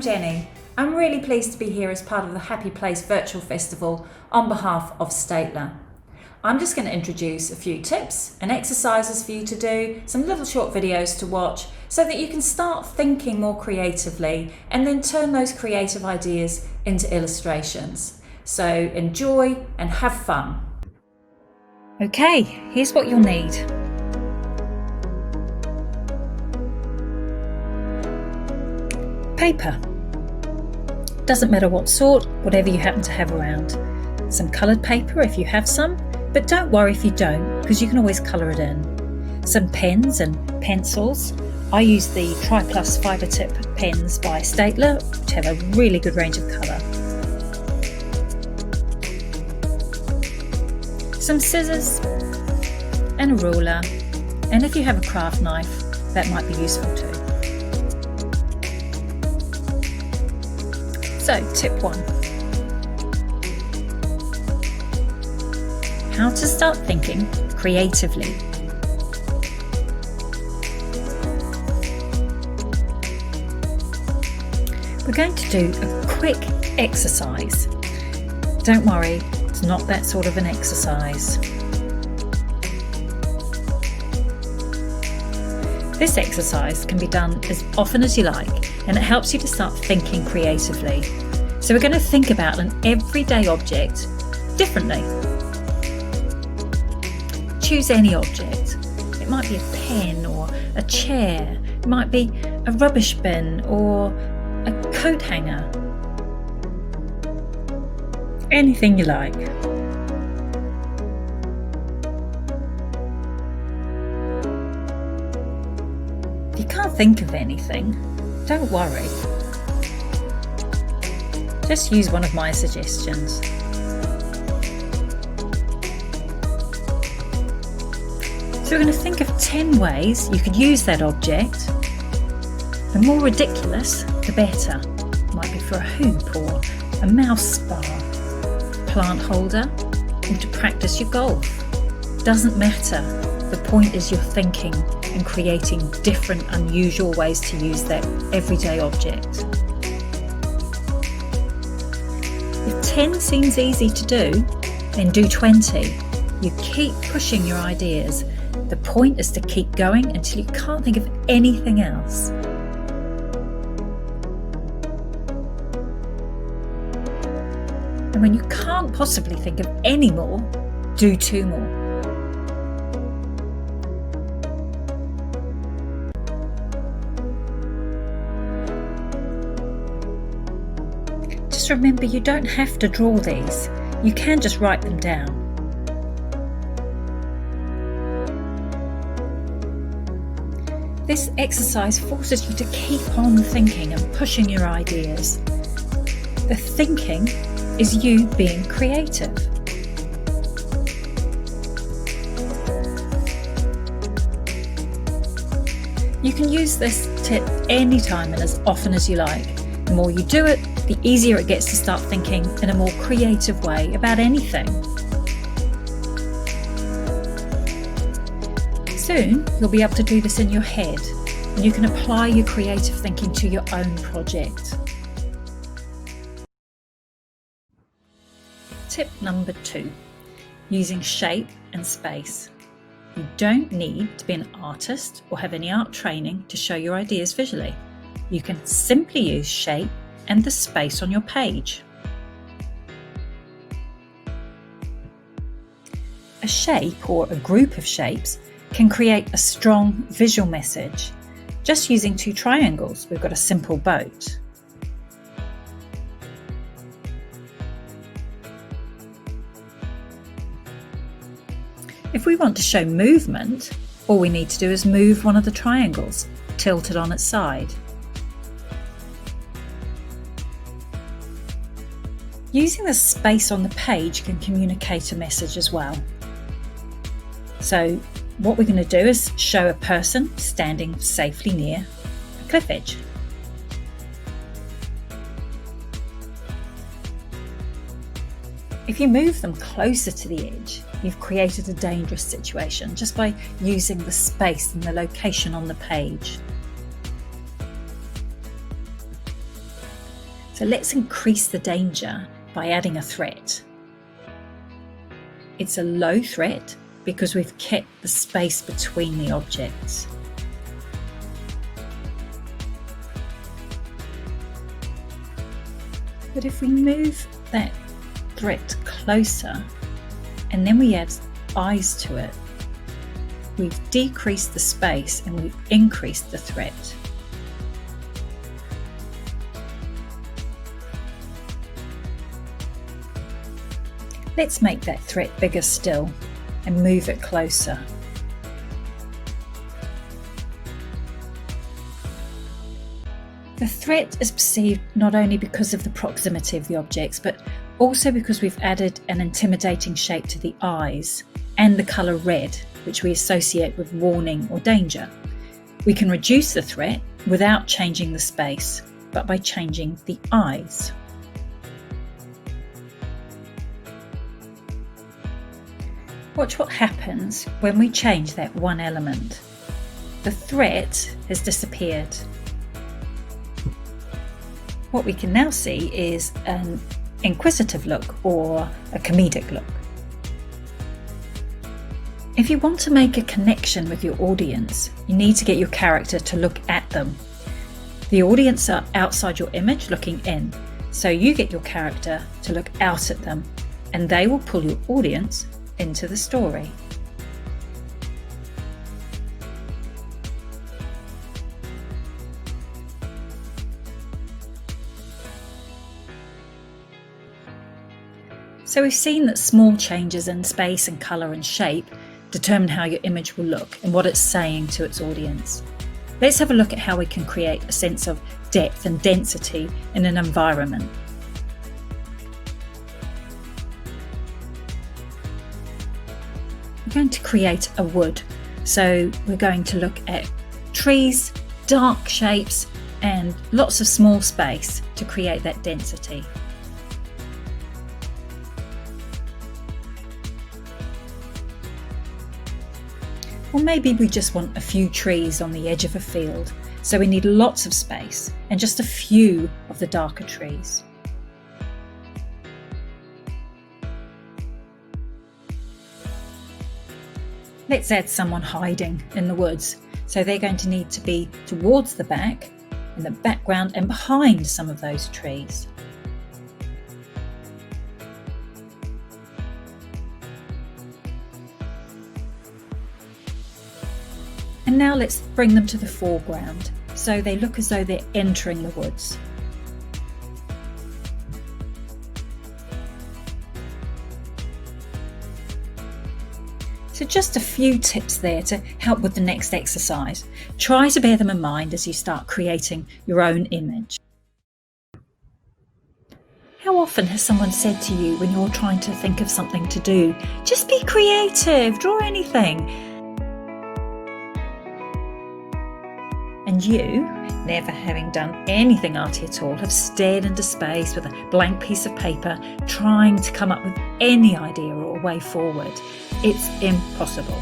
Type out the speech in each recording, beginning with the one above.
I'm Jenny. I'm really pleased to be here as part of the Happy Place Virtual Festival on behalf of STAEDTLER. I'm just going to introduce a few tips and exercises for you to do, some little short videos to watch so that you can start thinking more creatively and then turn those creative ideas into illustrations. So enjoy and have fun. Okay, here's what you'll need. Paper. Doesn't matter what sort, whatever you happen to have around. Some coloured paper if you have some, but don't worry if you don't, because you can always colour it in. Some pens and pencils. I use the triplus fibretip pens by STAEDTLER, which have a really good range of colour. Some scissors and a ruler, and if you have a craft knife, that might be useful too. So, tip 1. How to start thinking creatively. We're going to do a quick exercise. Don't worry, it's not that sort of an exercise. This exercise can be done as often as you like, and it helps you to start thinking creatively. So we're going to think about an everyday object differently. Choose any object. It might be a pen or a chair. It might be a rubbish bin or a coat hanger. Anything you like. If you can't think of anything, don't worry. Just use one of my suggestions. So we're going to think of 10 ways you could use that object. The more ridiculous, the better. It might be for a hoop or a mouse bar, plant holder, or to practice your golf. Doesn't matter. The point is you're thinking and creating different, unusual ways to use that everyday object. If 10 seems easy to do, then do 20. You keep pushing your ideas. The point is to keep going until you can't think of anything else. And when you can't possibly think of any more, do 2 more. Just remember, you don't have to draw these. You can just write them down. This exercise forces you to keep on thinking and pushing your ideas. The thinking is you being creative. You can use this tip anytime and as often as you like. The more you do it, the easier it gets to start thinking in a more creative way about anything. Soon, you'll be able to do this in your head, and you can apply your creative thinking to your own project. Tip number 2, using shape and space. You don't need to be an artist or have any art training to show your ideas visually. You can simply use shape and the space on your page. A shape or a group of shapes can create a strong visual message. Just using 2 triangles, we've got a simple boat. If we want to show movement, all we need to do is move one of the triangles, tilt it on its side. Using the space on the page can communicate a message as well. So what we're going to do is show a person standing safely near a cliff edge. If you move them closer to the edge, you've created a dangerous situation just by using the space and the location on the page. So let's increase the danger by adding a threat. It's a low threat because we've kept the space between the objects. But if we move that threat closer and then we add eyes to it, we've decreased the space and we've increased the threat. Let's make that threat bigger still and move it closer. The threat is perceived not only because of the proximity of the objects, but also because we've added an intimidating shape to the eyes and the colour red, which we associate with warning or danger. We can reduce the threat without changing the space, but by changing the eyes. Watch what happens when we change that one element. The threat has disappeared. What we can now see is an inquisitive look or a comedic look. If you want to make a connection with your audience, you need to get your character to look at them. The audience are outside your image looking in, so you get your character to look out at them, and they will pull your audience into the story. So we've seen that small changes in space and colour and shape determine how your image will look and what it's saying to its audience. Let's have a look at how we can create a sense of depth and density in an environment. We're going to create a wood. So we're going to look at trees, dark shapes, and lots of small space to create that density. Or maybe we just want a few trees on the edge of a field, so we need lots of space and just a few of the darker trees. Let's add someone hiding in the woods, so they're going to need to be towards the back, in the background and behind some of those trees. And now let's bring them to the foreground, so they look as though they're entering the woods. So just a few tips there to help with the next exercise. Try to bear them in mind as you start creating your own image. How often has someone said to you when you're trying to think of something to do, just be creative, draw anything? And you, never having done anything arty at all, have stared into space with a blank piece of paper, trying to come up with any idea or way forward. It's impossible.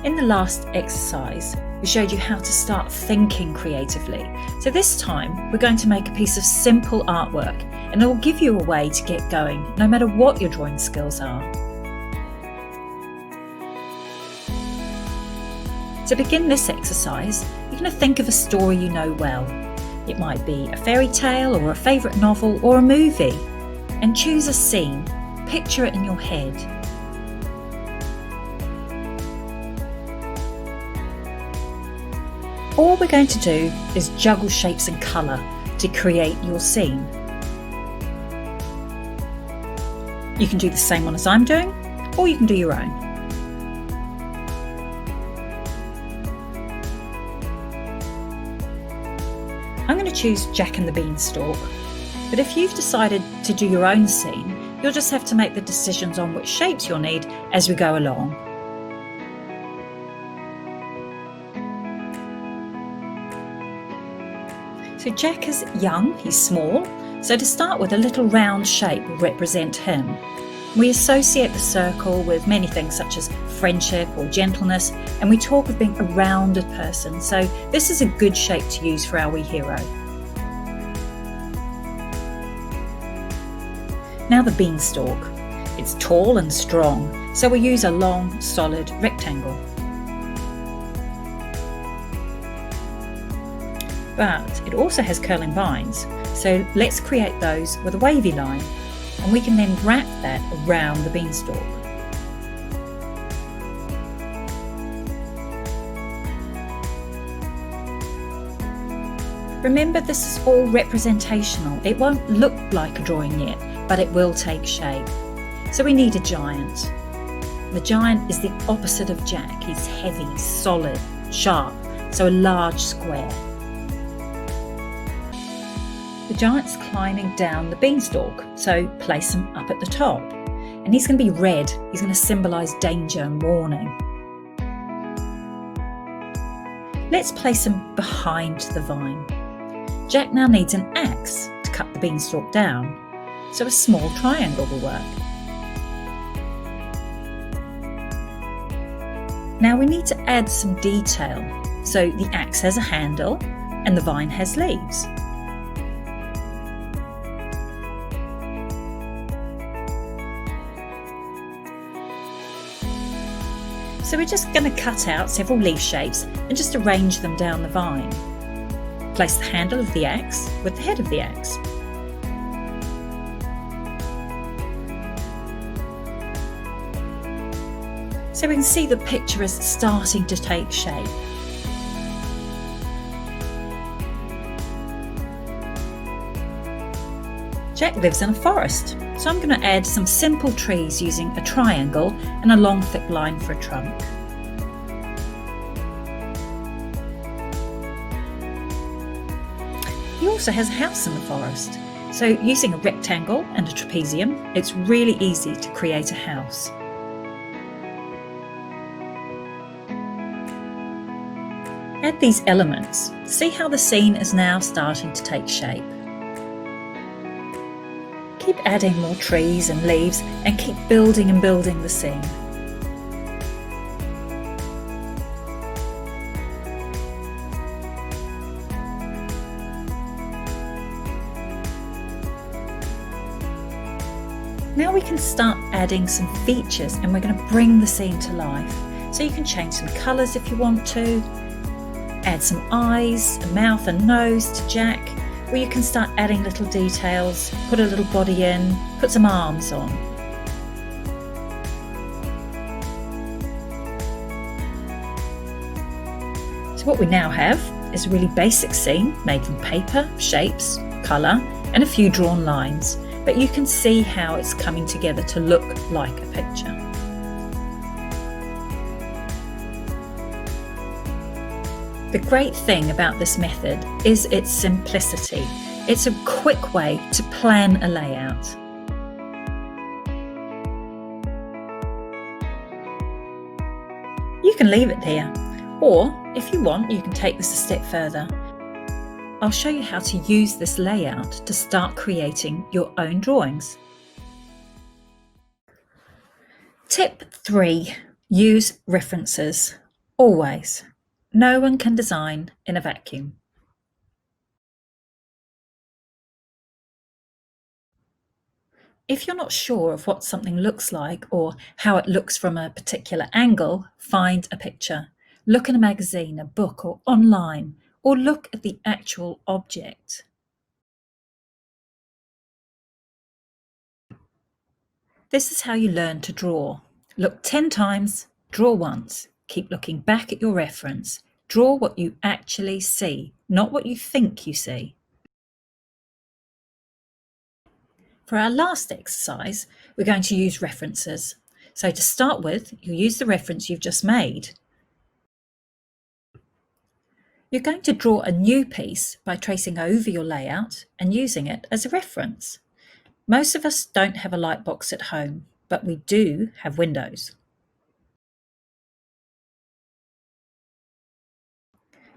In the last exercise, we showed you how to start thinking creatively. So this time, we're going to make a piece of simple artwork, and it will give you a way to get going, no matter what your drawing skills are. To begin this exercise, you're going to think of a story you know well. It might be a fairy tale or a favourite novel or a movie. And choose a scene. Picture it in your head. All we're going to do is juggle shapes and colour to create your scene. You can do the same one as I'm doing, or you can do your own. I'm going to choose Jack and the Beanstalk, but if you've decided to do your own scene, you'll just have to make the decisions on which shapes you'll need as we go along. So Jack is young, he's small, so to start with, a little round shape will represent him. We associate the circle with many things such as friendship or gentleness, and we talk of being a rounded person, so this is a good shape to use for our wee hero. Now the beanstalk. It's tall and strong, so we use a long, solid rectangle. But it also has curling vines, so let's create those with a wavy line, and we can then wrap that around the beanstalk. Remember, this is all representational. It won't look like a drawing yet, but it will take shape. So we need a giant. The giant is the opposite of Jack. He's heavy, solid, sharp, so a large square. The giant's climbing down the beanstalk, so place him up at the top. And he's going to be red. He's going to symbolise danger and warning. Let's place him behind the vine. Jack now needs an axe to cut the beanstalk down, so a small triangle will work. Now we need to add some detail, so the axe has a handle and the vine has leaves. So we're just going to cut out several leaf shapes and just arrange them down the vine. Place the handle of the axe with the head of the axe. So we can see the picture is starting to take shape. Jack lives in a forest, so I'm going to add some simple trees using a triangle and a long thick line for a trunk. He also has a house in the forest, so using a rectangle and a trapezium, it's really easy to create a house. Add these elements. See how the scene is now starting to take shape. Keep adding more trees and leaves and keep building and building the scene. Now we can start adding some features and we're going to bring the scene to life. So you can change some colours if you want to, add some eyes, a mouth and nose to Jack, or you can start adding little details, put a little body in, put some arms on. So what we now have is a really basic scene made from paper, shapes, colour and a few drawn lines, but you can see how it's coming together to look like a picture. The great thing about this method is its simplicity. It's a quick way to plan a layout. You can leave it here, or if you want, you can take this a step further. I'll show you how to use this layout to start creating your own drawings. Tip 3. Use references. Always. No one can design in a vacuum. If you're not sure of what something looks like or how it looks from a particular angle, find a picture. Look in a magazine, a book, or online, or look at the actual object. This is how you learn to draw. Look 10 times, draw once. Keep looking back at your reference. Draw what you actually see, not what you think you see. For our last exercise, we're going to use references. So to start with, you'll use the reference you've just made. You're going to draw a new piece by tracing over your layout and using it as a reference. Most of us don't have a light box at home, but we do have windows.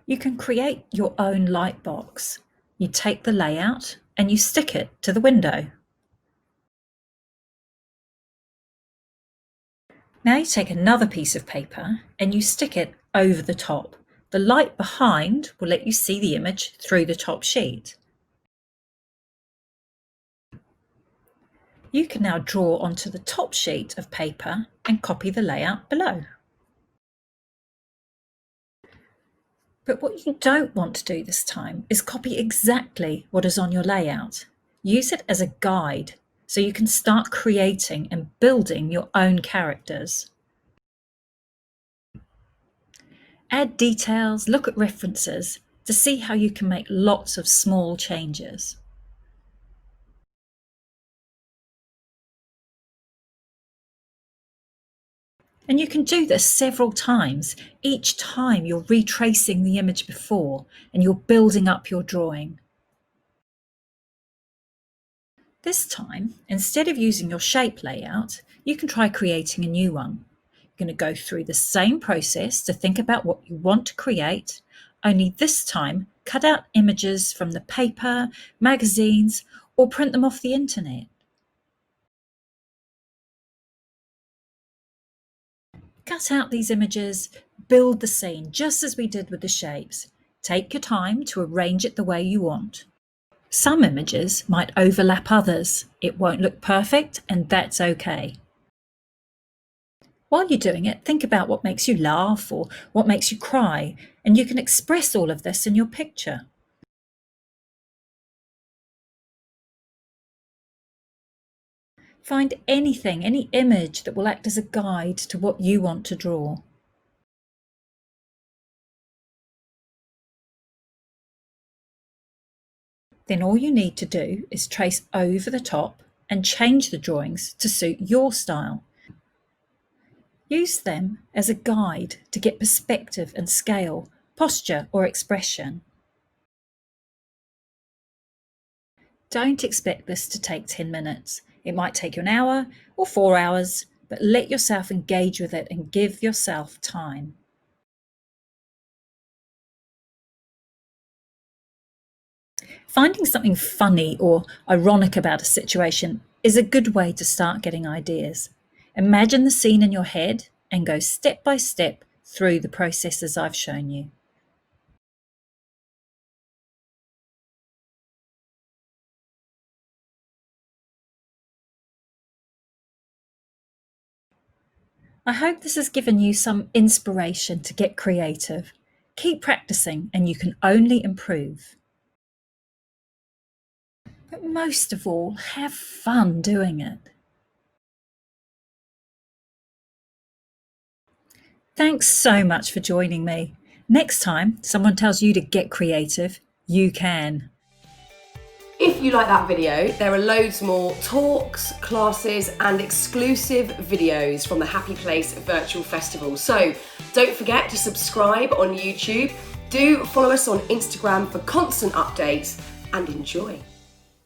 You can create your own light box. You take the layout and you stick it to the window. Now you take another piece of paper and you stick it over the top. The light behind will let you see the image through the top sheet. You can now draw onto the top sheet of paper and copy the layout below. But what you don't want to do this time is copy exactly what is on your layout. Use it as a guide so you can start creating and building your own characters. Add details, look at references to see how you can make lots of small changes. And you can do this several times. Each time you're retracing the image before and you're building up your drawing. This time, instead of using your shape layout, you can try creating a new one. You're going to go through the same process to think about what you want to create, only this time cut out images from the paper, magazines, or print them off the internet. Cut out these images, build the scene just as we did with the shapes. Take your time to arrange it the way you want. Some images might overlap others. It won't look perfect, and that's okay. While you're doing it, think about what makes you laugh or what makes you cry, and you can express all of this in your picture. Find anything, any image that will act as a guide to what you want to draw. Then all you need to do is trace over the top and change the drawings to suit your style. Use them as a guide to get perspective and scale, posture or expression. Don't expect this to take 10 minutes. It might take you an hour or 4 hours, but let yourself engage with it and give yourself time. Finding something funny or ironic about a situation is a good way to start getting ideas. Imagine the scene in your head and go step by step through the processes I've shown you. I hope this has given you some inspiration to get creative. Keep practicing and you can only improve. But most of all, have fun doing it. Thanks so much for joining me. Next time someone tells you to get creative, you can. If you like that video, there are loads more talks, classes and exclusive videos from the Happy Place Virtual Festival. So don't forget to subscribe on YouTube. Do follow us on Instagram for constant updates and enjoy.